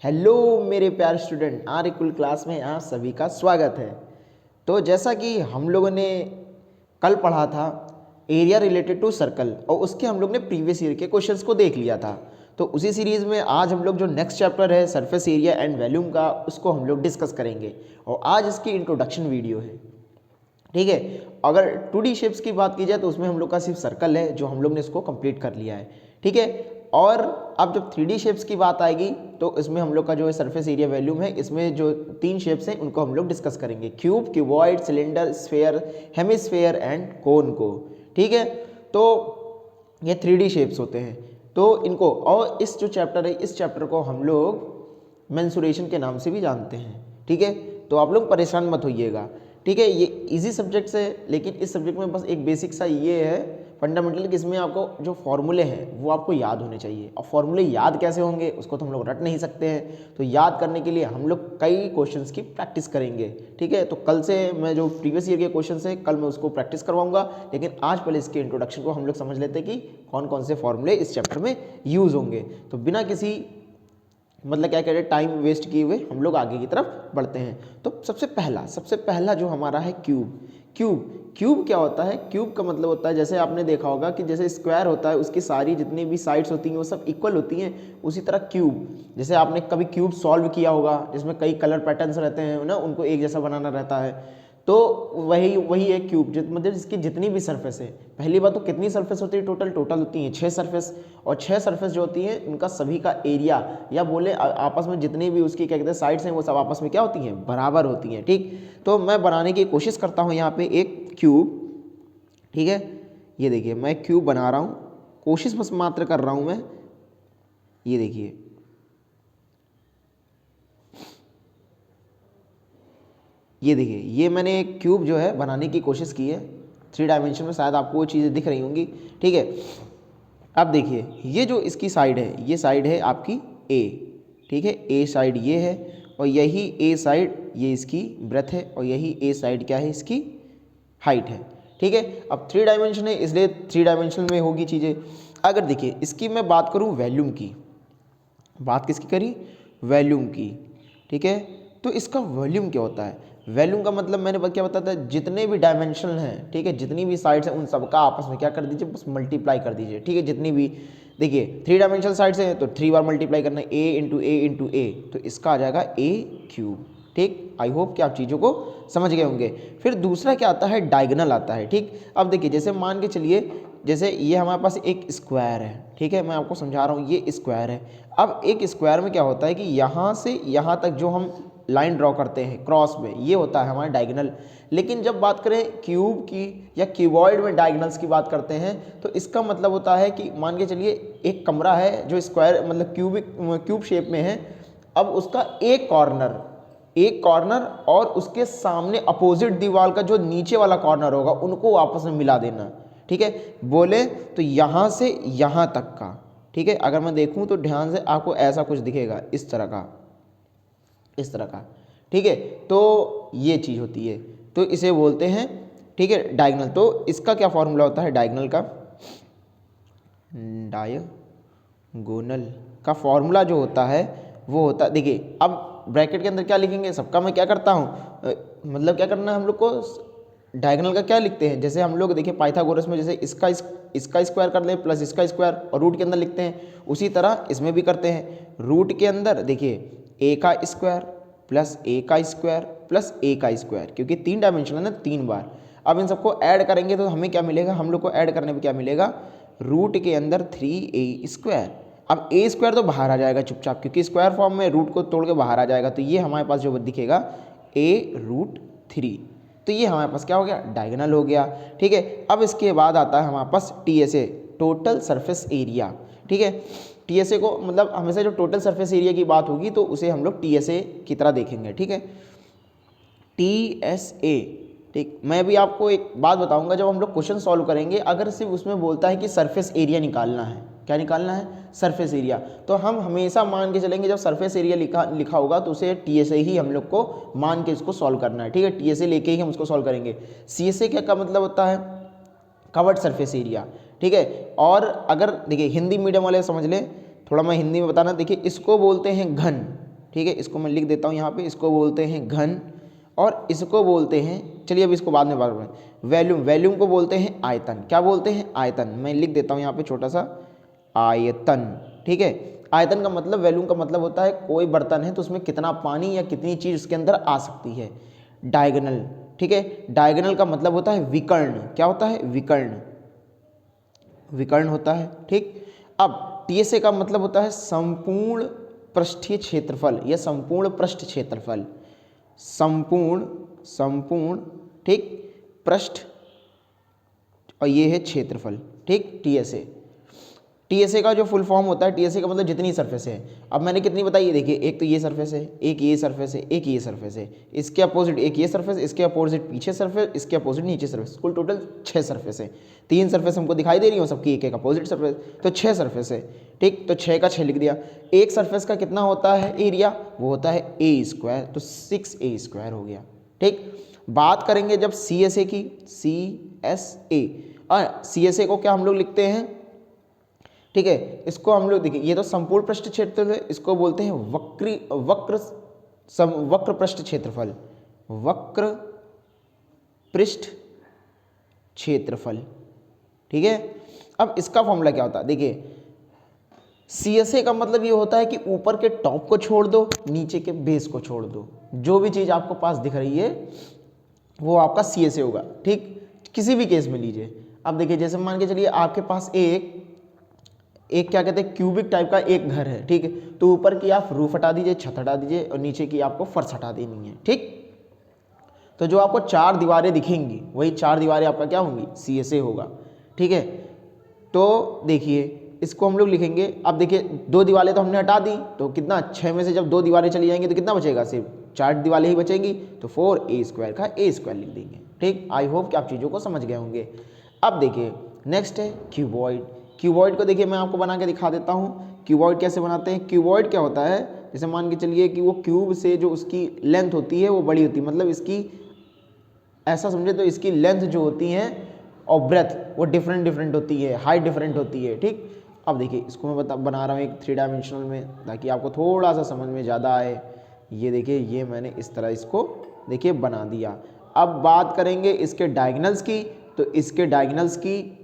Hello मेरे प्यारे student, आर्य कुल क्लास में आप सभी का स्वागत है। तो जैसा कि हम लोगों ने कल पढ़ा था एरिया रिलेटेड टू सर्कल और उसके हम लोग ने प्रीवियस ईयर के क्वेश्चंस को देख लिया था। तो उसी सीरीज़ में आज हम लोग जो नेक्स्ट चैप्टर है सरफेस एरिया एंड वॉल्यूम का, उसको हम लोग डिस्कस करेंगे और आज इसकी इंट्रोडक्शन वीडियो है। ठीक है, अगर 2D शेप्स की बात की जाए तो उसमें हम लोग का सिर्फ सर्कल है जो हम लोग ने इसको कंप्लीट कर लिया है। ठीक है, और अब जब 3D शेप्स की बात आएगी तो इसमें हम लोग का जो है सरफेस एरिया वॉल्यूम है, इसमें जो 3 शेप्स हैं उनको हम लोग डिस्कस करेंगे, cube, cuboid, cylinder, sphere, hemisphere and कोन को। ठीक है, तो ये 3D शेप्स होते हैं। तो इनको, और इस जो चैप्टर है इस चैप्टर को हम लोग मेंसुरेशन के नाम से भी जानते हैं। ठीक है, तो आप लोग परेशान मत होइएगा। ठीक है, ये इजी सब्जेक्ट्स है, लेकिन इस सब्जेक्ट में बस एक बेसिक सा ये है फंडामेंटल कि इसमें आपको जो फॉर्मूले हैं वो आपको याद होने चाहिए। और फॉर्मूले याद कैसे होंगे उसको तो हम लोग रट नहीं सकते हैं, तो याद करने के लिए हम लोग कई क्वेश्चंस की प्रैक्टिस करेंगे। ठीक है, तो कल से मैं जो प्रीवियस ईयर के क्वेश्चन है कल मैं उसको प्रैक्टिस करवाऊंगा, लेकिन आज पहले इसके इंट्रोडक्शन को हम लोग समझ लेते हैं कि कौन कौन से फॉर्मूले इस चैप्टर में यूज़ होंगे। तो बिना किसी मतलब क्या कह रहे टाइम वेस्ट किए हुए हम लोग आगे की तरफ बढ़ते हैं। तो सबसे पहला जो हमारा है क्यूब क्या होता है? क्यूब का मतलब होता है, जैसे आपने देखा होगा कि जैसे स्क्वायर होता है उसकी सारी जितनी भी साइड्स होती हैं वो सब इक्वल होती हैं, उसी तरह क्यूब, जैसे आपने कभी क्यूब सॉल्व किया होगा जिसमें कई कलर पैटर्न्स रहते हैं ना, उनको एक जैसा बनाना रहता है, तो वही है क्यूब। मतलब इसकी जितनी भी सरफेस है, पहली बात तो कितनी सरफेस होती है? टोटल होती हैं 6 सरफेस, और 6 सरफेस जो होती हैं उनका सभी का एरिया या बोले आपस में जितनी भी उसकी क्या कहते हैं साइड्स हैं वो सब आपस में क्या होती हैं? बराबर होती हैं। ठीक, तो मैं बनाने की कोशिश करता हूँ यहाँ पे एक क्यूब। ठीक है, ये देखिए मैं क्यूब बना रहा हूँ, कोशिश बस मात्र कर रहा हूँ मैं। ये देखिए, ये मैंने एक क्यूब जो है बनाने की कोशिश की है 3 डायमेंशन में, शायद आपको वो चीज़ें दिख रही होंगी। ठीक है, अब देखिए ये जो इसकी साइड है, ये साइड है आपकी ए। ठीक है, ए साइड ये है और यही ए साइड ये इसकी ब्रेथ है और यही ए साइड क्या है? इसकी हाइट है। ठीक है, अब 3 डायमेंशन है इसलिए 3 डायमेंशन में होगी चीज़ें। अगर देखिए इसकी मैं बात करूँ वॉल्यूम की, बात किसकी करी? वॉल्यूम की। ठीक है, तो इसका वॉल्यूम क्या होता है? वॉल्यूम का मतलब मैंने क्या बताया था, जितने भी डायमेंशन हैं, ठीक है, जितनी भी साइड्स हैं उन सबका आपस में क्या कर दीजिए? बस मल्टीप्लाई कर दीजिए। ठीक है, जितनी भी देखिए 3 डायमेंशनल साइड्स हैं तो 3 बार मल्टीप्लाई करना है, ए इंटू ए, तो इसका आ जाएगा ए क्यूब। ठीक, आई होप कि आप चीज़ों को समझ गए होंगे। फिर दूसरा क्या आता है? डायगोनल आता है। ठीक, अब देखिए जैसे मान के चलिए जैसे ये हमारे पास एक स्क्वायर है। ठीक है, मैं आपको समझा रहा हूँ, ये स्क्वायर है। अब एक स्क्वायर में क्या होता है कि यहाँ से यहाँ तक जो हम लाइन ड्रॉ करते हैं क्रॉस में, ये होता है हमारा डायगोनल। लेकिन जब बात करें क्यूब की या क्यूबॉइड में डायगोनल्स की बात करते हैं तो इसका मतलब होता है कि मान के चलिए एक कमरा है जो स्क्वायर मतलब क्यूब शेप में है। अब उसका एक कॉर्नर और उसके सामने अपोजिट दीवार का जो नीचे वाला कॉर्नर होगा उनको आपस में मिला देना। ठीक है, बोले तो यहाँ से यहाँ तक का। ठीक है, अगर मैं देखूँ तो ध्यान से आपको ऐसा कुछ दिखेगा, इस तरह का। ठीक है, तो ये चीज़ होती है, तो इसे बोलते हैं, ठीक है, डायगोनल। तो इसका क्या फॉर्मूला होता है डायगोनल का? डायगोनल का फॉर्मूला जो होता है वो होता है, देखिए अब ब्रैकेट के अंदर क्या लिखेंगे, सबका मैं क्या करता हूँ मतलब क्या करना है हम लोग को, डायगोनल का क्या लिखते हैं, जैसे हम लोग देखिए पाइथागोरस में जैसे इसका स्क्वायर कर लें प्लस इसका स्क्वायर और रूट के अंदर लिखते हैं, उसी तरह इसमें भी करते हैं। रूट के अंदर देखिए ए का स्क्वायर प्लस ए का स्क्वायर प्लस ए का स्क्वायर, क्योंकि 3 डायमेंशन है ना, 3 बार। अब इन सबको ऐड करेंगे तो हमें क्या मिलेगा? हम लोग को ऐड करने में क्या मिलेगा? रूट के अंदर 3a स्क्वायर। अब ए स्क्वायर तो बाहर आ जाएगा चुपचाप, क्योंकि स्क्वायर फॉर्म में रूट को तोड़ के बाहर आ जाएगा, तो ये हमारे पास जो दिखेगा a√3, तो ये हमारे पास क्या हो गया? डायगोनल हो गया। ठीक है, अब इसके बाद आता है हमारे पास TSA, टोटल सरफेस एरिया। ठीक है, TSA को मतलब हमेशा जो टोटल सरफेस एरिया की बात होगी तो उसे हम लोग TSA की तरह देखेंगे। ठीक है, TSA। ठीक, मैं भी आपको एक बात बताऊंगा, जब हम लोग क्वेश्चन सॉल्व करेंगे अगर सिर्फ उसमें बोलता है कि सरफेस एरिया निकालना है, क्या निकालना है? सरफेस एरिया, तो हम हमेशा मान के चलेंगे जब सरफेस एरिया लिखा होगा तो उसे TSA ही हम लोग को मान के इसको सॉल्व करना है। ठीक है, TSA लेके ही हम उसको सॉल्व करेंगे। CSA क्या का मतलब होता है? Curved surface area. ठीक है, और अगर देखिए हिंदी मीडियम वाले समझ लें, थोड़ा मैं हिंदी में बताना, देखिए इसको बोलते हैं घन। ठीक है, इसको मैं लिख देता हूँ यहाँ पे, इसको बोलते हैं घन और इसको बोलते हैं, चलिए अब इसको बाद में बात करें, वैल्यूम, वैल्यूम को बोलते हैं आयतन। क्या बोलते हैं? आयतन। मैं लिख देता हूँ यहाँ पे छोटा सा आयतन, ठीक है। आयतन का मतलब, वैल्यूम का मतलब होता है कोई बर्तन है तो उसमें कितना पानी या कितनी चीज़ उसके अंदर आ सकती है। डायगोनल, ठीक है, डायगोनल का मतलब होता है विकर्ण। क्या होता है? विकर्ण, विकर्ण होता है, ठीक। अब टीएसए का मतलब होता है संपूर्ण पृष्ठीय क्षेत्रफल या संपूर्ण पृष्ठ क्षेत्रफल, संपूर्ण, संपूर्ण, ठीक, पृष्ठ, और ये है क्षेत्रफल, ठीक, टीएसए। टीएसए का जो फुल फॉर्म होता है, टीएसए का मतलब जितनी सरफेस है। अब मैंने कितनी बताई है, देखिए, एक तो ये सरफेस है, एक ये सरफेस है, एक ये सरफेस है, इसके अपोजिट एक ये सरफेस, इसके अपोजिट पीछे सरफेस, इसके अपोजिट नीचे सरफेस, कुल टोटल 6 सरफेस है। 3 सरफेस हमको दिखाई दे रही हो, सबकी एक एक अपोजिट सरफेस, तो 6 सरफेस है, ठीक। तो 6 का 6 लिख दिया। एक सरफेस का कितना होता है एरिया? वो होता है ए स्क्वायर, तो 6a स्क्वायर हो गया, ठीक। बात करेंगे जब सी एस ए की, सी एस ए, और सी एस ए को क्या हम लोग लिखते हैं, ठीक है, इसको हम लोग देखिए, ये तो संपूर्ण पृष्ठ क्षेत्रफल है, इसको बोलते हैं वक्र पृष्ठ क्षेत्रफल, वक्र पृष्ठ क्षेत्रफल, ठीक है। अब इसका फॉर्मूला क्या होता है, देखिए, सीएसए का मतलब ये होता है कि ऊपर के टॉप को छोड़ दो, नीचे के बेस को छोड़ दो, जो भी चीज़ आपको पास दिख रही है वो आपका सीएसए होगा, ठीक। किसी भी केस में लीजिए। अब देखिए, जैसे मान के चलिए आपके पास एक क्या कहते हैं, क्यूबिक टाइप का एक घर है, ठीक है, तो ऊपर की आप रूफ हटा दीजिए, छत हटा दीजिए, और नीचे की आपको फर्श हटा देनी है, ठीक। तो जो आपको 4 दीवारें दिखेंगी, वही 4 दीवारें आपका क्या होंगी? सीएसए होगा, ठीक है। तो देखिए, इसको हम लोग लिखेंगे, अब देखिए 2 दीवारें तो हमने हटा दी, तो कितना, 6 में से जब 2 दीवारें चली जाएंगी तो कितना बचेगा? सिर्फ 4 दीवारें ही बचेंगी, तो 4a स्क्वायर का a स्क्वायर लिख देंगे, ठीक। आई होप कि आप चीज़ों को समझ गए होंगे। अब देखिए, नेक्स्ट है क्यूबॉइड। क्यूबॉइड को देखिए मैं आपको बना के दिखा देता हूँ, क्यूबॉइड कैसे बनाते हैं। क्यूबॉइड क्या होता है, जैसे मान के चलिए कि वो क्यूब से जो उसकी लेंथ होती है वो बड़ी होती है, मतलब इसकी, ऐसा समझे तो इसकी लेंथ जो होती है और ब्रेथ वो डिफरेंट डिफरेंट होती है, हाइट डिफरेंट होती है, ठीक। अब देखिए, इसको मैं बना रहा हूँ एक 3 डायमेंशनल में, ताकि आपको थोड़ा सा समझ में ज़्यादा आए। ये देखिए, ये मैंने इस तरह इसको देखिए बना दिया। अब बात करेंगे इसके डायगोनल्स की, तो इसके डायगोनल्स की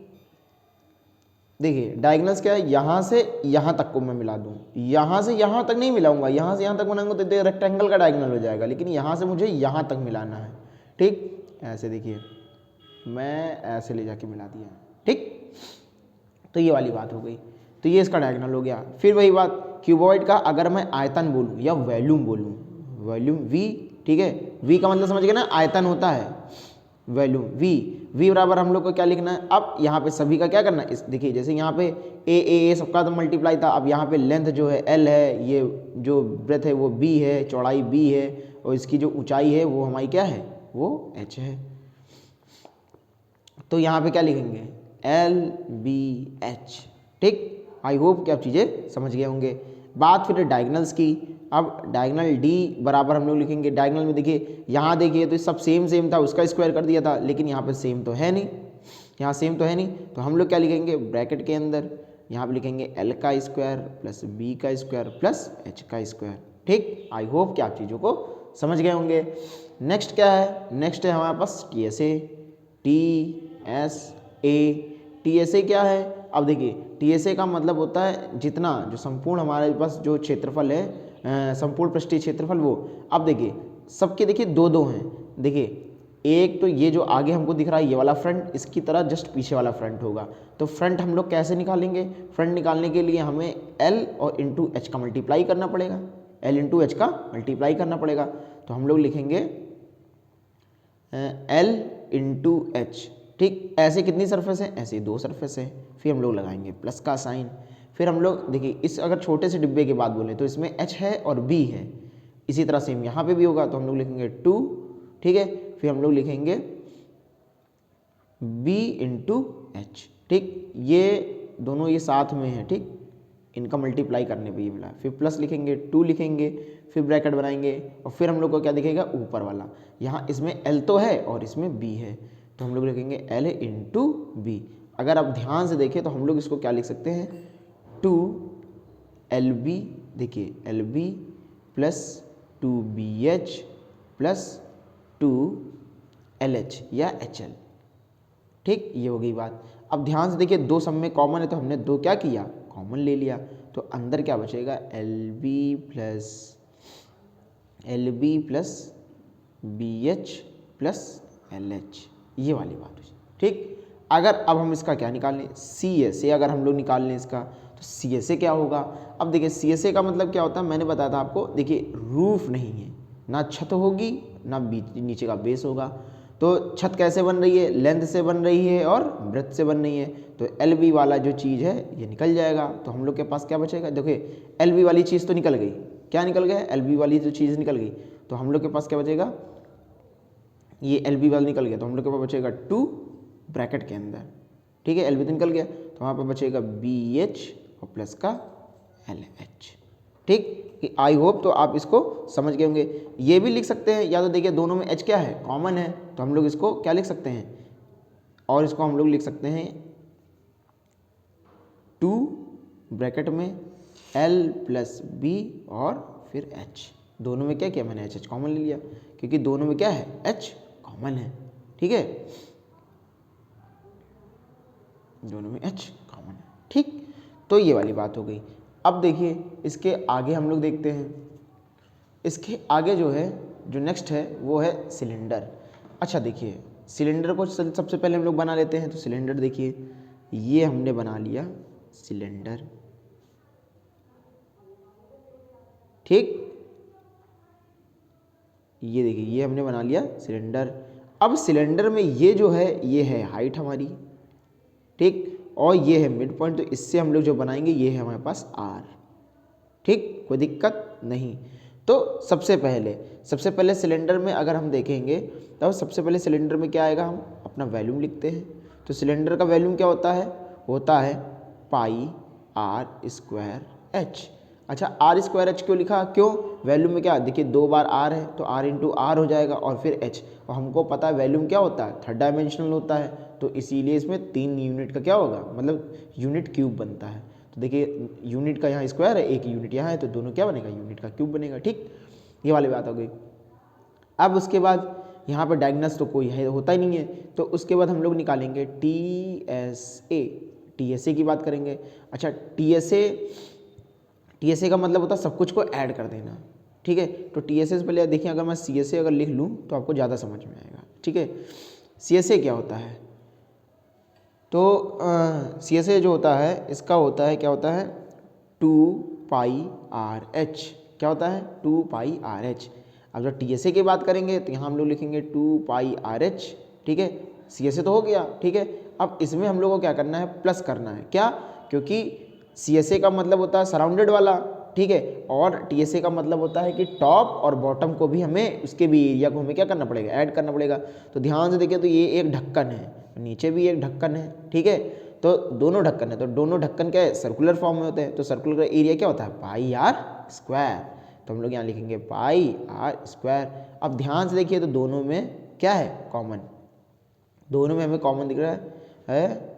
देखिए, डायगोनल्स क्या है, यहाँ से यहाँ तक को मैं मिला दूँ, यहाँ से यहाँ तक नहीं मिलाऊंगा, यहाँ से यहाँ तक बनाऊंगा तो रेक्टेंगल का डायगोनल हो जाएगा, लेकिन यहाँ से मुझे यहाँ तक मिलाना है, ठीक। ऐसे देखिए, मैं ऐसे ले जाके मिला दिया, ठीक। तो ये वाली बात हो गई, तो ये इसका डायगोनल हो गया। फिर वही बात, क्यूबॉइड का अगर मैं आयतन बोलूँ या वॉल्यूम बोलूँ, वॉल्यूम वी, ठीक है, वी का मतलब समझ गए ना, आयतन होता है, वैल्यूम वी बराबर हम लोग को क्या लिखना है। अब यहाँ पे सभी का क्या करना है, इस देखिए, जैसे यहाँ पे ए सबका तो मल्टीप्लाई था, अब यहाँ पे लेंथ जो है एल है, ये जो ब्रेथ है वो बी है, चौड़ाई बी है, और इसकी जो ऊंचाई है वो हमारी क्या है, वो एच है। तो यहाँ पे क्या लिखेंगे, एल बी एच, ठीक। आई होप कि आप चीज़ें समझ गए होंगे। बात फिर डायगोनल्स की। अब डायगोनल डी बराबर हम लोग लिखेंगे, डायगोनल में देखिए, यहाँ देखिए तो सब सेम था, उसका स्क्वायर कर दिया था, लेकिन यहाँ पे सेम तो है नहीं, यहाँ सेम तो है नहीं, तो हम लोग क्या लिखेंगे, ब्रैकेट के अंदर यहाँ पे लिखेंगे एल का स्क्वायर प्लस बी का स्क्वायर प्लस एच का स्क्वायर, ठीक। आई होप कि आप चीज़ों को समझ गए होंगे। नेक्स्ट क्या है, नेक्स्ट है हमारे पास T S A. T S A क्या है, अब देखिए, टी एस ए का मतलब होता है जितना, जो संपूर्ण हमारे पास जो क्षेत्रफल है, संपूर्ण पृष्ठीय क्षेत्रफल, वो। अब देखिए, सबके देखिए 2-2 हैं, देखिए, एक तो ये जो आगे हमको दिख रहा है ये वाला फ्रंट, इसकी तरह जस्ट पीछे वाला फ्रंट होगा, तो फ्रंट हम लोग कैसे निकालेंगे, फ्रंट निकालने के लिए हमें एल और इंटू एच का मल्टीप्लाई करना पड़ेगा, एल इंटू एच का मल्टीप्लाई करना पड़ेगा, तो हम लोग लिखेंगे एल इंटू एच, ठीक। ऐसे कितनी सरफेस है, ऐसे 2 सरफेस है, फिर हम लोग लगाएंगे प्लस का साइन। फिर हम लोग देखिए, इस अगर छोटे से डिब्बे की बात बोलें तो इसमें h है और b है, इसी तरह सेम यहाँ पे भी होगा, तो हम लोग लिखेंगे 2, ठीक है। फिर हम लोग लिखेंगे b इंटू एच, ठीक। ये दोनों ये साथ में है, ठीक, इनका मल्टीप्लाई करने पे ये मिला, फिर प्लस लिखेंगे, 2 लिखेंगे, फिर ब्रैकेट बनाएंगे, और फिर हम लोग को क्या दिखेगा, ऊपर वाला, यहाँ इसमें l तो है और इसमें b है, तो हम लोग लिखेंगे l इंटू बी। अगर आप ध्यान से देखें तो हम लोग इसको क्या लिख सकते हैं, 2 LB, देखिए LB plus 2BH plus 2LH या HL। ठीक, ये हो गई बात। अब ध्यान से देखिए, दो सब में कॉमन है तो हमने दो क्या किया, कॉमन ले लिया। तो अंदर क्या बचेगा, LB plus BH plus LH, ये वाली बात हुई। ठीक, अगर अब हम इसका क्या निकाल लें, CSA अगर हम लोग निकाल लें इसका, तो CSA क्या होगा। अब देखिए CSA का मतलब क्या होता है, मैंने बताया था आपको। देखिए रूफ नहीं है, ना छत होगी ना नीचे का बेस होगा। तो छत कैसे बन रही है, लेंथ से बन रही है और ब्रेथ से बन रही है। तो LB वाला जो चीज़ है ये निकल जाएगा। तो हम लोग के पास क्या बचेगा, देखिए LB वाली चीज़ तो निकल गई, क्या निकल गया, LB वाली जो चीज़ निकल गई। तो हम लोग के पास क्या बचेगा, ये LB वाला निकल गया। तो हम लोग के पास बचेगा 2 ब्रैकेट के अंदर। ठीक है, LB तो निकल गया, तो वहाँ पर बचेगा BH और प्लस का LH। ठीक, आई होप तो आप इसको समझ गए होंगे। ये भी लिख सकते हैं, या तो देखिए दोनों में H क्या है, कॉमन है, तो हम लोग इसको क्या लिख सकते हैं, और इसको हम लोग लिख सकते हैं 2 ब्रैकेट में L प्लस B और फिर H। दोनों में क्या किया मैंने, H कॉमन ले लिया, क्योंकि दोनों में क्या है, H कॉमन है। ठीक है, दोनों में H कॉमन है। ठीक, तो ये वाली बात हो गई। अब देखिए इसके आगे हम लोग देखते हैं, इसके आगे जो है, जो नेक्स्ट है वो है सिलेंडर। अच्छा देखिए, सिलेंडर को सबसे पहले हम लोग बना लेते हैं। तो सिलेंडर देखिए, ये हमने बना लिया सिलेंडर। ठीक, ये देखिए ये हमने बना लिया सिलेंडर। अब सिलेंडर में ये जो है, ये है हाइट हमारी। ठीक, और ये है मिड पॉइंट। तो इससे हम लोग जो बनाएंगे ये है हमारे पास R। ठीक, कोई दिक्कत नहीं। तो सबसे पहले सिलेंडर में अगर हम देखेंगे, तब सबसे पहले सिलेंडर में क्या आएगा, हम अपना वैल्यूम लिखते हैं। तो सिलेंडर का वैल्यूम क्या होता है पाई R स्क्वायर H। अच्छा, R स्क्वायर H क्यों लिखा, क्यों, वैल्यूम में क्या, देखिए 2 बार R है तो R इंटू R हो जाएगा और फिर H। और हमको पता है वैल्यूम क्या होता है, 3rd डायमेंशनल होता है। तो इसीलिए इसमें 3 यूनिट का क्या होगा, मतलब यूनिट क्यूब बनता है। तो देखिए यूनिट का यहाँ स्क्वायर है, एक यूनिट यहाँ है, तो दोनों क्या बनेगा, यूनिट का क्यूब बनेगा। ठीक, ये वाली बात हो गई। अब उसके बाद यहाँ पर डायगोनल्स तो कोई है होता ही नहीं है, तो उसके बाद हम लोग निकालेंगे TSA की बात करेंगे। अच्छा, TSA का मतलब होता है सब कुछ को ऐड कर देना। ठीक है, तो TSA से पहले देखिए, अगर मैं CSA अगर लिख लूँ तो आपको ज़्यादा समझ में आएगा। ठीक है, CSA क्या होता है, तो CSA जो होता है, इसका होता है क्या होता है 2 पाई RH। क्या होता है 2 पाई RH। अब जब TSA की बात करेंगे तो यहाँ हम लोग लिखेंगे 2 पाई RH। ठीक है, CSA तो हो गया। ठीक है, अब इसमें हम लोग को क्या करना है, प्लस करना है। क्या, क्योंकि CSA का मतलब होता है सराउंडेड वाला। ठीक है, और TSA का मतलब होता है कि टॉप और बॉटम को भी हमें, उसके भी एरिया को हमें क्या करना पड़ेगा, ऐड करना पड़ेगा। तो ध्यान से देखिए, तो ये एक ढक्कन है, नीचे भी एक ढक्कन है। ठीक है, तो दोनों ढक्कन है, तो दोनों ढक्कन क्या है, सर्कुलर फॉर्म में होते हैं। तो सर्कुलर का एरिया क्या होता है, पाई R स्क्वायर। तो हम लोग यहाँ लिखेंगे पाई R स्क्वायर। अब ध्यान से देखिए, तो दोनों में क्या है, कॉमन, दोनों में हमें कॉमन दिख रहा है।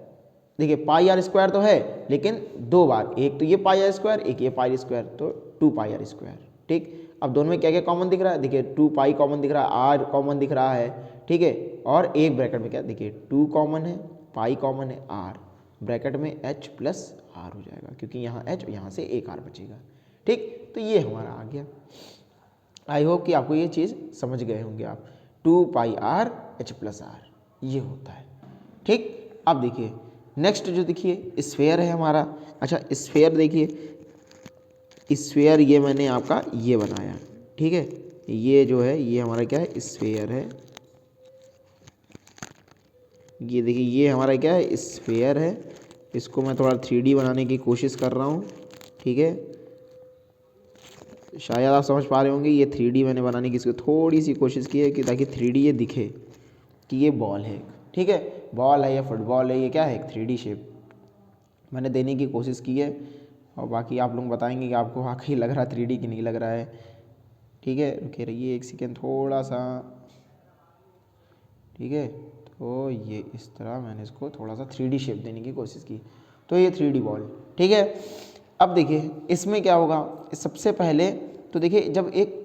देखिए पाई R स्क्वायर तो है, लेकिन 2 बार, एक तो ये पाई R स्क्वायर, एक ये पाई स्क्वायर, तो 2 पाई R स्क्वायर। ठीक, अब दोनों में क्या क्या कॉमन दिख रहा है, देखिए 2 पाई कॉमन दिख रहा है, R कॉमन दिख रहा है। ठीक है, और एक ब्रैकेट में क्या, देखिए 2 कॉमन है, पाई कॉमन है, R ब्रैकेट में H प्लस R हो जाएगा, क्योंकि यहाँ H, यहाँ से एक R बचेगा। ठीक, तो ये हमारा आ गया। आई होप कि आपको ये चीज़ समझ गए होंगे आप। 2 पाई R H प्लस R ये होता है। ठीक, अब देखिए नेक्स्ट जो देखिए स्फेयर है हमारा। अच्छा, स्फेयर देखिए, स्फेयर ये मैंने आपका ये बनाया। ठीक है, ये जो है ये हमारा क्या है, स्फेयर है। ये देखिए ये हमारा क्या है, स्फेयर है। इसको मैं थोड़ा 3D बनाने की कोशिश कर रहा हूँ। ठीक है, शायद आप समझ पा रहे होंगे, ये 3D मैंने बनाने की इसको थोड़ी सी कोशिश की है, कि ताकि 3D ये दिखे कि ये बॉल है। ठीक है, बॉल है या फुटबॉल है, ये क्या है, एक 3D शेप मैंने देने की कोशिश की है। और बाकी आप लोग बताएंगे कि आपको वाकई लग रहा है 3D कि नहीं लग रहा है। ठीक है, रुके रहिए एक सेकेंड थोड़ा सा। ठीक है, तो ये इस तरह मैंने इसको थोड़ा सा 3D शेप देने की कोशिश की, तो ये 3D बॉल। ठीक है, अब देखिए इसमें क्या होगा, सबसे पहले तो देखिए जब एक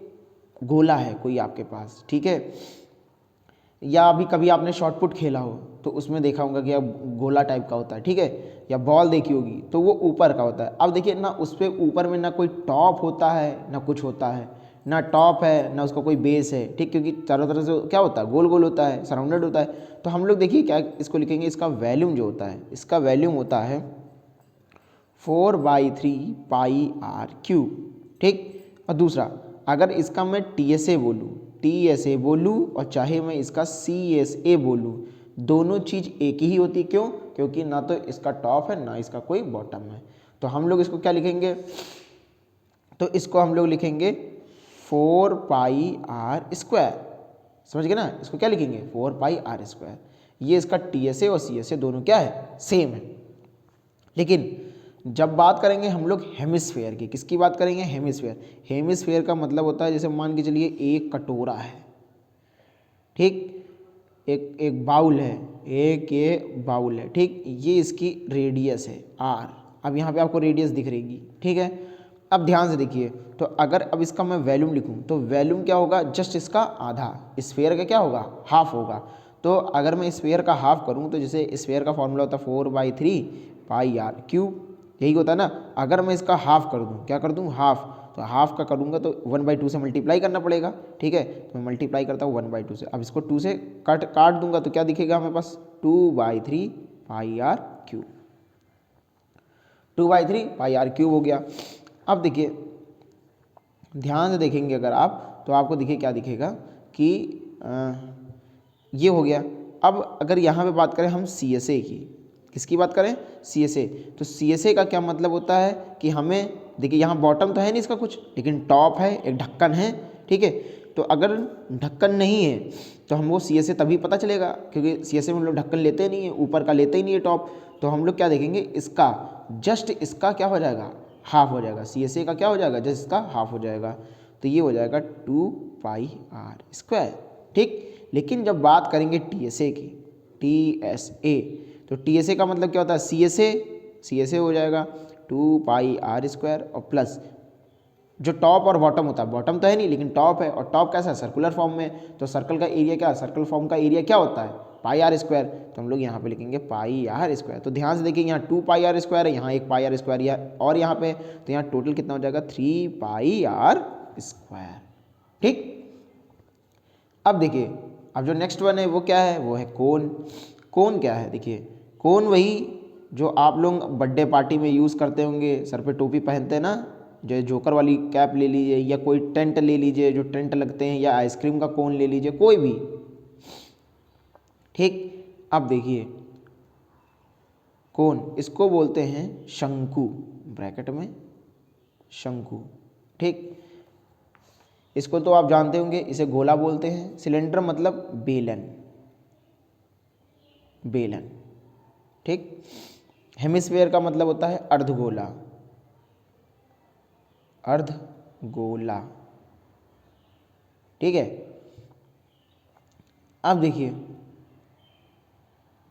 गोला है कोई आपके पास, ठीक है, या अभी कभी आपने शॉट पुट खेला हो तो उसमें देखा होगा कि अब गोला टाइप का होता है, ठीक है, या बॉल देखी होगी तो वो ऊपर का होता है। अब देखिए ना उस पर ऊपर में ना कोई टॉप होता है ना कुछ होता है, ना टॉप है ना उसका कोई बेस है, ठीक, क्योंकि चारों तरफ से क्या होता है, गोल गोल होता है, सराउंडेड होता है। तो हम लोग देखिए क्या इसको लिखेंगे, इसका वैल्यूम जो होता है, इसका वैल्यूम होता है 4/3 पाई आर क्यूब, ठीक। और दूसरा, अगर इसका मैं TSA बोलूँ, TSA बोलूँ और चाहे मैं इसका CSA बोलूँ, दोनों चीज़ एक ही होती है। क्यों? क्योंकि ना तो इसका टॉप है ना इसका कोई बॉटम है। तो हम लोग इसको क्या लिखेंगे, तो इसको हम लोग लिखेंगे 4πr²। समझ गए ना, इसको क्या लिखेंगे 4πr²। ये इसका TSA और CSA दोनों क्या है, सेम है। लेकिन जब बात करेंगे हम लोग हेमिस्फेयर की, किसकी बात करेंगे, हेमिस्फेयर। हेमिस्फेयर का मतलब होता है, जैसे मान के चलिए एक कटोरा है, ठीक, एक बाउल है, एक ये बाउल है, ठीक, ये इसकी रेडियस है r। अब यहाँ पे आपको रेडियस दिख रहेगी, ठीक है। अब ध्यान से देखिए, तो अगर अब इसका मैं वैल्यूम लिखूँ तो वैल्यूम क्या होगा, जस्ट इसका आधा, स्फेयर का क्या होगा, हाफ होगा। तो अगर मैं स्फेयर का हाफ करूँ तो जैसे स्फेयर का फॉर्मूला होता है 4/3 पाई आर क्यूब, यही होता है ना। अगर मैं इसका हाफ कर दूँ, क्या कर दूँ, हाफ, तो हाफ का करूँगा तो 1/2 से मल्टीप्लाई करना पड़ेगा, ठीक है। तो मैं मल्टीप्लाई करता हूँ 1/2 से। अब इसको 2 से काट दूंगा तो क्या दिखेगा हमें पास, 2/3 pi r cube, 2/3 pi r cube हो गया। अब देखिए ध्यान से देखेंगे अगर आप, तो आपको देखिए क्या दिखेगा कि ये हो गया। अब अगर यहाँ पे बात करें हम CSA की, किसकी बात करें, CSA, तो CSA का क्या मतलब होता है कि हमें देखिए यहाँ बॉटम तो है नहीं इसका कुछ, लेकिन टॉप है, एक ढक्कन है, ठीक है। तो अगर ढक्कन नहीं है तो हम वो CSA तभी पता चलेगा, क्योंकि CSA में हम लोग ढक्कन लेते नहीं है, ऊपर का लेते ही नहीं है टॉप। तो हम लोग क्या देखेंगे, इसका जस्ट इसका क्या हो जाएगा, हाफ हो जाएगा। CSA का क्या हो जाएगा, जस्ट इसका हाफ हो जाएगा। तो ये हो जाएगा 2πr², ठीक। लेकिन जब बात करेंगे TSA की, TSA, तो TSA का मतलब क्या होता है, CSA हो जाएगा 2πr² और प्लस जो टॉप और बॉटम होता है, बॉटम तो है नहीं लेकिन टॉप है, और टॉप कैसा है, सर्कुलर फॉर्म में, तो सर्कल का एरिया क्या है, सर्कल फॉर्म का एरिया क्या होता है, πr²। तो हम लोग यहाँ पे लिखेंगे πr²। तो ध्यान से देखिए यहाँ 2πr² है, यहाँ 1πr², और यहाँ पे तो यहाँ टोटल कितना हो जाएगा 3πr², ठीक। अब देखिए, अब जो नेक्स्ट वन है वो क्या है, वो है कोन। कोन क्या है, देखिए कोन वही जो आप लोग बर्थडे पार्टी में यूज़ करते होंगे, सर पे टोपी पहनते हैं ना, जो जोकर वाली कैप ले लीजिए, या कोई टेंट ले लीजिए जो टेंट लगते हैं, या आइसक्रीम का कोन ले लीजिए, कोई भी, ठीक। अब देखिए कोन, इसको बोलते हैं शंकु, ब्रैकेट में शंकु, ठीक। इसको तो आप जानते होंगे, इसे गोला बोलते हैं। सिलेंडर मतलब बेलन, बेलन, ठीक। हेमिस्फेयर का मतलब होता है अर्धगोला, अर्धगोला, ठीक है। अब देखिए,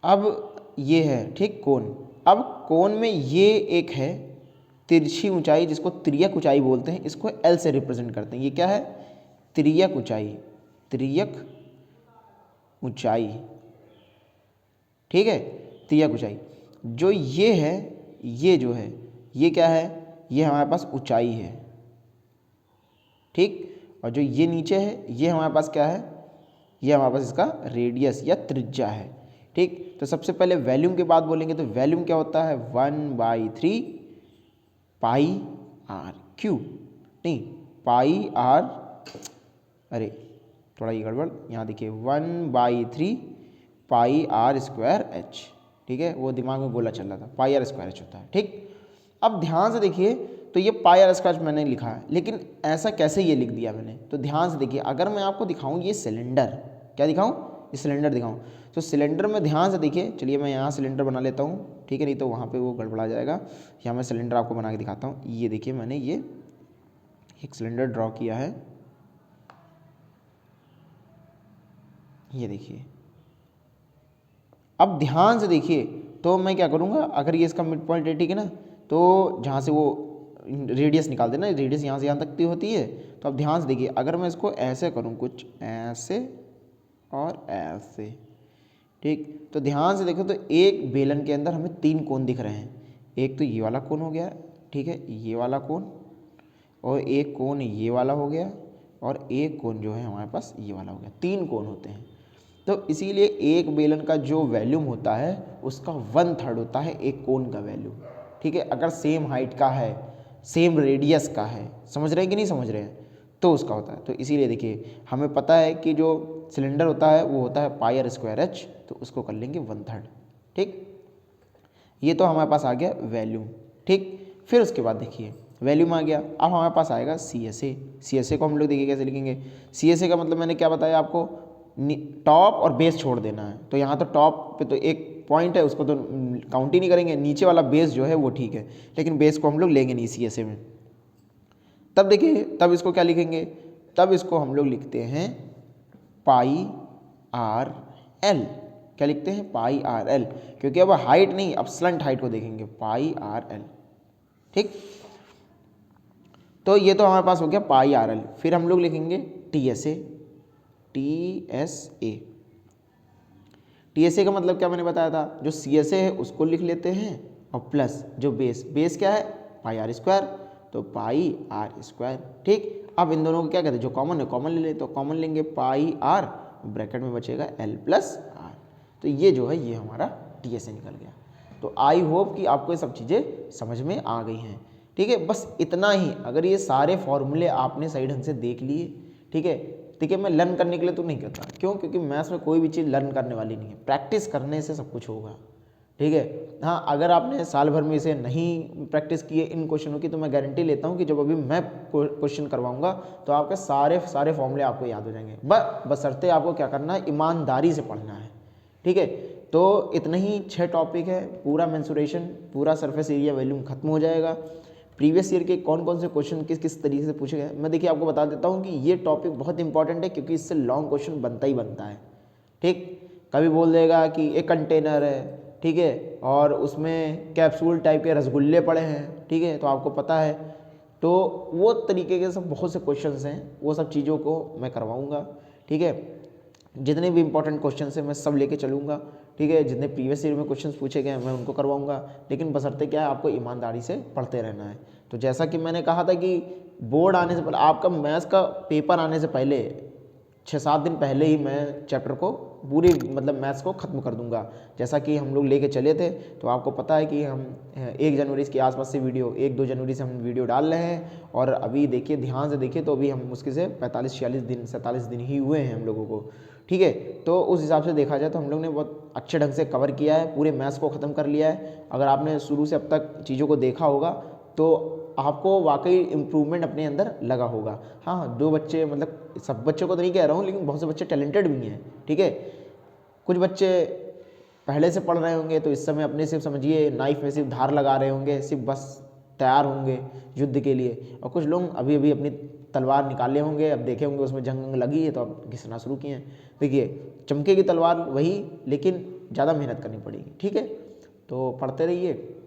अब ये है, ठीक, कोन। अब कोन में ये एक है तिरछी ऊंचाई, जिसको तिर्यक ऊंचाई बोलते हैं, इसको L से रिप्रेजेंट करते हैं। ये क्या है, तिर्यक ऊंचाई, तिर्यक ऊंचाई, ठीक है, तिर्यक ऊंचाई। जो ये है, ये जो है, ये क्या है, ये हमारे पास ऊंचाई है, ठीक। और जो ये नीचे है, ये हमारे पास क्या है, ये हमारे पास इसका रेडियस या त्रिज्या है, ठीक। तो सबसे पहले वैल्यूम की बात बोलेंगे तो वैल्यूम क्या होता है, 1/3 पाई आर क्यूब, नहीं पाई आर, अरे थोड़ा ये गड़बड़, यहाँ देखिए 1/3 पाई r² h, ठीक है, वो दिमाग में गोला चल रहा था, πr² h होता है, ठीक। अब ध्यान से देखिए, तो ये πr² मैंने लिखा है, लेकिन ऐसा कैसे ये लिख दिया मैंने, तो ध्यान से देखिए, अगर मैं आपको दिखाऊं ये सिलेंडर, क्या दिखाऊं, ये सिलेंडर दिखाऊं, तो सिलेंडर में ध्यान से देखिए, चलिए मैं यहाँ सिलेंडर बना लेता हूँ, ठीक है, नहीं तो वहाँ पे वो गड़बड़ा जाएगा। यहाँ मैं सिलेंडर आपको बना के दिखाता हूँ। ये देखिए मैंने ये एक सिलेंडर ड्रॉ किया है, ये देखिए। अब ध्यान से देखिए, तो मैं क्या करूँगा, अगर ये इसका मिड पॉइंट है, ठीक है ना, तो जहाँ से वो रेडियस निकाल देना, रेडियस यहाँ से यहाँ तक की होती है, तो अब ध्यान से देखिए, अगर मैं इसको ऐसे करूँ, कुछ ऐसे और ऐसे, ठीक, तो ध्यान से देखो तो एक बेलन के अंदर हमें 3 कोण दिख रहे हैं। एक तो ये वाला कोण हो गया, ठीक है, ये वाला कोण, और एक कोण ये वाला हो गया, और एक कोण जो है हमारे पास ये वाला हो गया। 3 कोण होते हैं। तो इसीलिए एक बेलन का जो वॉल्यूम होता है उसका 1/3 होता है एक कोण का वैल्यूम, ठीक है। अगर सेम हाइट का है, सेम रेडियस का है, समझ रहे हैं कि नहीं समझ रहे हैं, तो उसका होता है। तो इसीलिए देखिए हमें पता है कि जो सिलेंडर होता है वो होता है πr²h, तो उसको कर लेंगे 1/3, ठीक। ये तो हमारे पास आ गया वैल्यूम, ठीक। फिर उसके बाद देखिए वैल्यूम आ गया, अब हमारे पास आएगा CSA को हम लोग देखिए कैसे लिखेंगे। CSA का मतलब मैंने क्या बताया आपको, टॉप और बेस छोड़ देना है। तो यहाँ तो टॉप पे तो एक पॉइंट है, उसको तो काउंट ही नहीं करेंगे, नीचे वाला बेस जो है वो ठीक है, लेकिन बेस को हम लोग लेंगे नहीं CSA में। तब देखिए, तब इसको क्या लिखेंगे, तब इसको हम लोग लिखते हैं πr_l। क्या लिखते हैं, πr_l, क्योंकि अब हाइट नहीं, अब स्लंट हाइट को देखेंगे, πr_l, ठीक। तो ये तो हमारे पास हो गया πr_l। फिर हम लोग लिखेंगे TSA। TSA का मतलब क्या मैंने बताया था, जो CSA है उसको लिख लेते हैं, और प्लस जो बेस क्या है πr², तो πr², ठीक। अब इन दोनों को क्या कहते हैं, जो कॉमन है कॉमन ले लेते, तो कॉमन लेंगे πr, ब्रैकेट में बचेगा l+r। तो ये जो है ये हमारा TSA निकल गया। तो आई होप कि आपको ये सब चीज़ें समझ में आ गई हैं, ठीक है। बस इतना ही, अगर ये सारे फॉर्मूले आपने सही ढंग से देख लिए, ठीक है। ठीक है, मैं लर्न करने के लिए तो नहीं कहता, क्यों, क्योंकि मैथ्स में कोई भी चीज़ लर्न करने वाली नहीं है, प्रैक्टिस करने से सब कुछ होगा, ठीक है। हाँ, अगर आपने साल भर में इसे नहीं प्रैक्टिस किए इन क्वेश्चनों की, तो मैं गारंटी लेता हूँ कि जब अभी मैं क्वेश्चन करवाऊंगा तो आपके सारे फॉर्मूले आपको याद हो जाएंगे। बशर्ते आपको क्या करना है, ईमानदारी से पढ़ना है, ठीक है। तो इतना ही 6 टॉपिक है, पूरा मेंसुरेशन, पूरा सरफेस एरिया वैल्यूम खत्म हो जाएगा। प्रीवियस ईयर के कौन कौन से क्वेश्चन किस किस तरीके से पूछे गए, मैं देखिए आपको बता देता हूँ कि ये टॉपिक बहुत इंपॉर्टेंट है, क्योंकि इससे लॉन्ग क्वेश्चन बनता ही बनता है, ठीक। कभी बोल देगा कि एक कंटेनर है, ठीक है, और उसमें कैप्सूल टाइप के रसगुल्ले पड़े हैं, ठीक है, तो आपको पता है। तो वो तरीके के सब बहुत से क्वेश्चंस हैं, वो सब चीज़ों को मैं करवाऊँगा, ठीक है। जितने भी इंपॉर्टेंट क्वेश्चन हैं मैं सब लेके चलूँगा, ठीक है। जितने प्रीवियस ईयर में क्वेश्चंस पूछे गए मैं उनको करवाऊँगा, लेकिन बशर्ते क्या है, आपको ईमानदारी से पढ़ते रहना है। तो जैसा कि मैंने कहा था कि बोर्ड आने से पहले, आपका मैथ्स का पेपर आने से पहले 6-7 दिन पहले ही मैं चैप्टर को पूरी मतलब मैथ्स को ख़त्म कर दूंगा। जैसा कि हम लोग लेके चले थे, तो आपको पता है कि हम 1 जनवरी के आसपास से वीडियो, 1-2 जनवरी से हम वीडियो डाल रहे हैं, और अभी देखिए ध्यान से देखिए तो अभी हम मुश्किल से 45-46 दिन 47 दिन ही हुए हैं हम लोगों को, ठीक है। तो उस हिसाब से देखा जाए तो हम लोग ने बहुत अच्छे ढंग से कवर किया है, पूरे मैथ्स को ख़त्म कर लिया है। अगर आपने शुरू से अब तक चीज़ों को देखा होगा तो आपको वाकई इम्प्रूवमेंट अपने अंदर लगा होगा। हाँ, 2 बच्चे, मतलब सब बच्चों को तो नहीं कह रहा हूँ, लेकिन बहुत से बच्चे टैलेंटेड भी हैं, ठीक है। कुछ बच्चे पहले से पढ़ रहे होंगे, तो इस समय अपने सिर्फ समझिए नाइफ में सिर्फ धार लगा रहे होंगे, सिर्फ बस तैयार होंगे युद्ध के लिए, और कुछ लोग अभी अभी अपनी तलवार निकाले होंगे, अब देखे होंगे उसमें जंग लगी है तो अब घिसना शुरू किए हैं। देखिए चमकेगी तलवार वही, लेकिन ज़्यादा मेहनत करनी पड़ेगी, ठीक है। तो पढ़ते रहिए।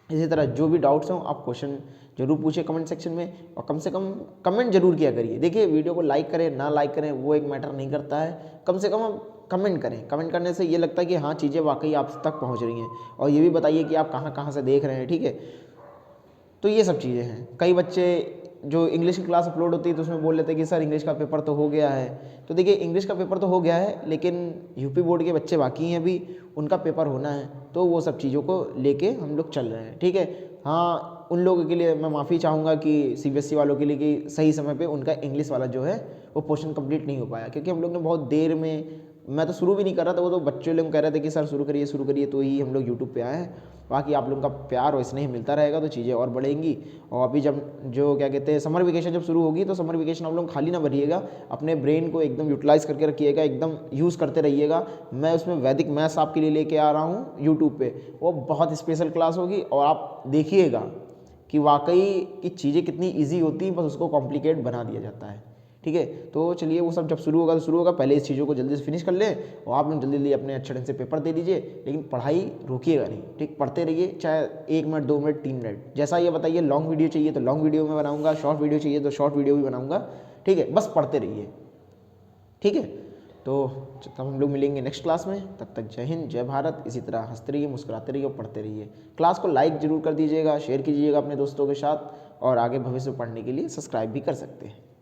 इसी तरह जो भी डाउट्स हों आप क्वेश्चन जरूर पूछिए कमेंट सेक्शन में, और कम से कम कमेंट जरूर किया करिए। देखिए वीडियो को लाइक करें ना लाइक करें वो एक मैटर नहीं करता है, कम से कम कमेंट करें। कमेंट करने से ये लगता है कि हाँ चीज़ें वाकई आप तक पहुँच रही हैं, और ये भी बताइए कि आप कहाँ कहाँ से देख रहे हैं, ठीक है। तो ये सब चीज़ें हैं। कई बच्चे जो इंग्लिश की क्लास अपलोड होती है तो उसमें बोल लेते हैं कि सर इंग्लिश का पेपर तो हो गया है। तो देखिए इंग्लिश का पेपर तो हो गया है, लेकिन यूपी बोर्ड के बच्चे बाकी हैं अभी, उनका पेपर होना है, तो वो सब चीज़ों को लेके हम लोग चल रहे हैं, ठीक है। हाँ, उन लोगों के लिए मैं माफ़ी चाहूँगा कि CBSE वालों के लिए कि सही समय पे उनका इंग्लिश वाला जो है वो पोर्शन कंप्लीट नहीं हो पाया, क्योंकि हम लोग ने बहुत देर में, मैं तो शुरू भी नहीं कर रहा था, वो तो बच्चे लोग कह रहे थे कि सर शुरू करिए, तो ही हम लोग यूट्यूब पे आए हैं। बाकी आप लोगों का प्यार और स्नेह मिलता रहेगा तो चीज़ें और बढ़ेंगी। और अभी जब जो क्या कहते हैं समर वेकेशन जब शुरू होगी, तो समर वेकेशन आप लोग खाली ना भरिएगा, अपने ब्रेन को एकदम यूटिलाइज़ करके रखिएगा, एकदम यूज़ करते रहिएगा। मैं उसमें वैदिक मैथ्स आपके लिए लेके आ रहा हूँ यूट्यूब पे, वो बहुत स्पेशल क्लास होगी, और आप देखिएगा कि वाकई की चीज़ें कितनी ईजी होती हैं, बस उसको कॉम्प्लिकेट बना दिया जाता है, ठीक है। तो चलिए वो सब जब शुरू होगा तो शुरू होगा, पहले इस चीज़ों को जल्दी से फिनिश कर लें, और आप लोग जल्दी जल्दी अपने अच्छे ढंग से पेपर दे दीजिए, लेकिन पढ़ाई रोकिएगा नहीं, ठीक। पढ़ते रहिए, चाहे 1 मिनट 2 मिनट 3 मिनट, जैसा ये बताइए लॉन्ग वीडियो चाहिए तो लॉन्ग वीडियो में बनाऊंगा, शॉर्ट वीडियो चाहिए तो शॉर्ट वीडियो भी बनाऊंगा, ठीक है, बस पढ़ते रहिए, ठीक है। तो तब हम लोग मिलेंगे नेक्स्ट क्लास में, तब तक जय हिंद जय भारत। इसी तरह हंसते रहिए, मुस्कुराते रहिए और पढ़ते रहिए। क्लास को लाइक जरूर कर दीजिएगा, शेयर कीजिएगा अपने दोस्तों के साथ, और आगे भविष्य में पढ़ने के लिए सब्सक्राइब भी कर सकते हैं।